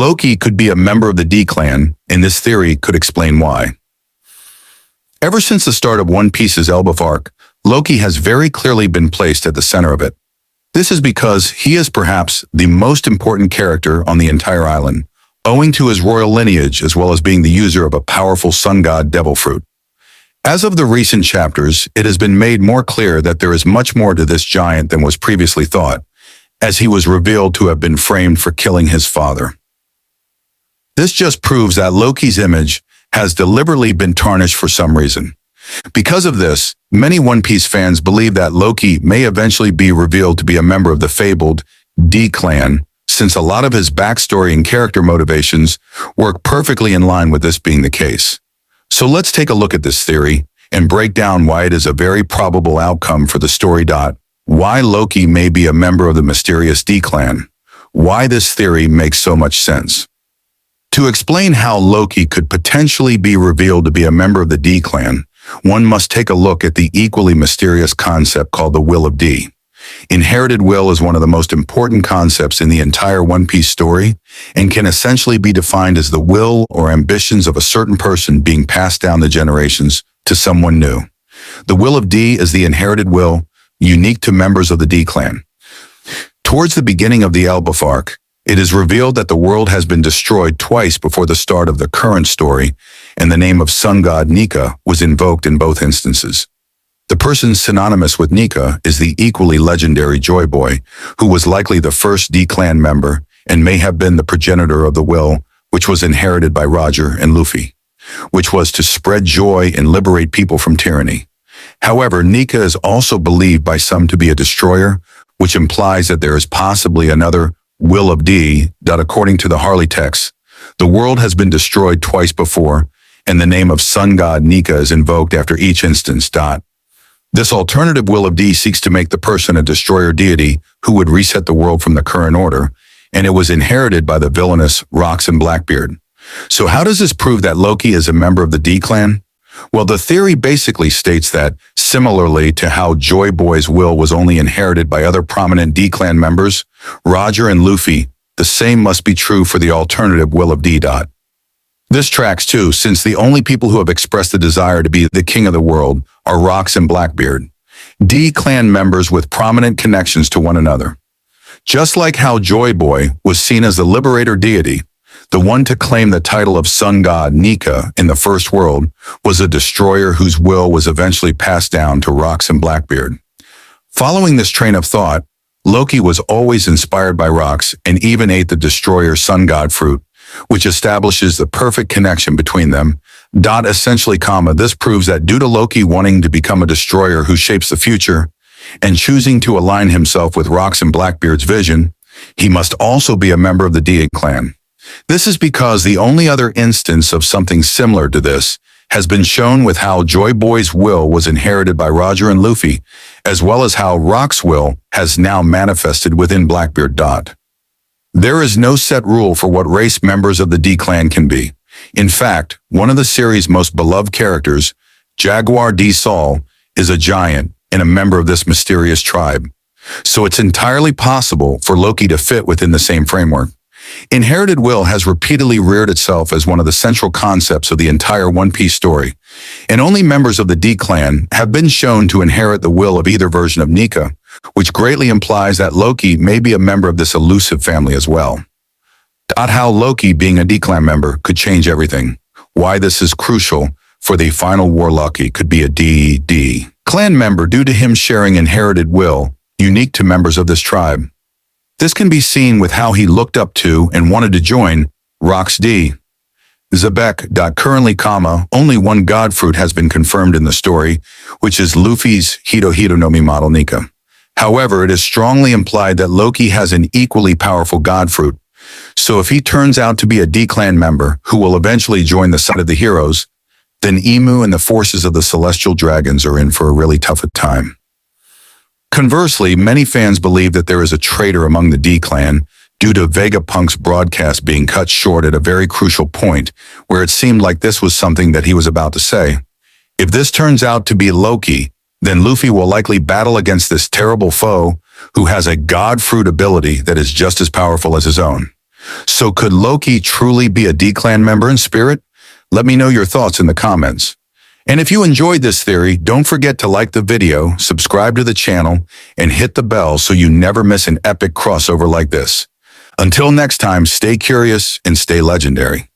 Loki could be a member of the D clan, and this theory could explain why. Ever since the start of One Piece's Elbaf arc, Loki has very clearly been placed at the center of it. This is because he is perhaps the most important character on the entire island, owing to his royal lineage as well as being the user of a powerful sun god devil fruit. As of the recent chapters, it has been made more clear that there is much more to this giant than was previously thought, as he was revealed to have been framed for killing his father. This just proves that Loki's image has deliberately been tarnished for some reason. Because of this, many One Piece fans believe that Loki may eventually be revealed to be a member of the fabled D clan, since a lot of his backstory and character motivations work perfectly in line with this being the case. So let's take a look at this theory and break down why it is a very probable outcome for the story. Why Loki may be a member of the mysterious D clan. Why this theory makes so much sense. To explain how Loki could potentially be revealed to be a member of the D clan, one must take a look at the equally mysterious concept called the Will of D. Inherited will is one of the most important concepts in the entire One Piece story and can essentially be defined as the will or ambitions of a certain person being passed down the generations to someone new. The Will of D is the inherited will, unique to members of the D clan. Towards the beginning of the Elbaf arc, it is revealed that the world has been destroyed twice before the start of the current story, and the name of sun god Nika was invoked in both instances. The person synonymous with Nika is the equally legendary Joy Boy, who was likely the first D clan member and may have been the progenitor of the will, which was inherited by Roger and Luffy, which was to spread joy and liberate people from tyranny. However, Nika is also believed by some to be a destroyer, which implies that there is possibly another Will of D. According to the Harley text, the world has been destroyed twice before, and the name of sun god Nika is invoked after each instance. This alternative Will of D seeks to make the person a destroyer deity who would reset the world from the current order, and it was inherited by the villainous Rox and Blackbeard. So how does this prove that Loki is a member of the D clan? Well, the theory basically states that, similarly to how Joy Boy's will was only inherited by other prominent D clan members, Roger and Luffy, the same must be true for the alternative Will of D. This tracks too, since the only people who have expressed the desire to be the king of the world are Rox and Blackbeard, D clan members with prominent connections to one another. Just like how Joy Boy was seen as the liberator deity, the one to claim the title of sun god Nika in the first world was a destroyer whose will was eventually passed down to Rox and Blackbeard. Following this train of thought, Loki was always inspired by Rox and even ate the destroyer sun god fruit, which establishes the perfect connection between them. Essentially, this proves that due to Loki wanting to become a destroyer who shapes the future and choosing to align himself with Rox and Blackbeard's vision, he must also be a member of the D clan. This is because the only other instance of something similar to this has been shown with how Joy Boy's will was inherited by Roger and Luffy, as well as how Rox's will has now manifested within Blackbeard. There is no set rule for what race members of the D clan can be. In fact, one of the series' most beloved characters, Jaguar D. Saul, is a giant and a member of this mysterious tribe. So it's entirely possible for Loki to fit within the same framework. Inherited will has repeatedly reared itself as one of the central concepts of the entire One Piece story, and only members of the D clan have been shown to inherit the will of either version of Nika, which greatly implies that Loki may be a member of this elusive family as well. How Loki being a D clan member could change everything. Why this is crucial for the final war. Loki could be a D clan member due to him sharing inherited will, unique to members of this tribe. This can be seen with how he looked up to and wanted to join Rox D. Zebek. Currently, only one god fruit has been confirmed in the story, which is Luffy's Hito no Mi model Nika. However, it is strongly implied that Loki has an equally powerful god fruit. So if he turns out to be a D clan member who will eventually join the side of the heroes, then Emu and the forces of the celestial dragons are in for a really tough time. Conversely, many fans believe that there is a traitor among the D clan due to Vegapunk's broadcast being cut short at a very crucial point where it seemed like this was something that he was about to say. If this turns out to be Loki, then Luffy will likely battle against this terrible foe who has a god fruit ability that is just as powerful as his own. So could Loki truly be a D-Clan member in spirit? Let me know your thoughts in the comments. And if you enjoyed this theory, don't forget to like the video, subscribe to the channel, and hit the bell so you never miss an epic crossover like this. Until next time, stay curious and stay legendary.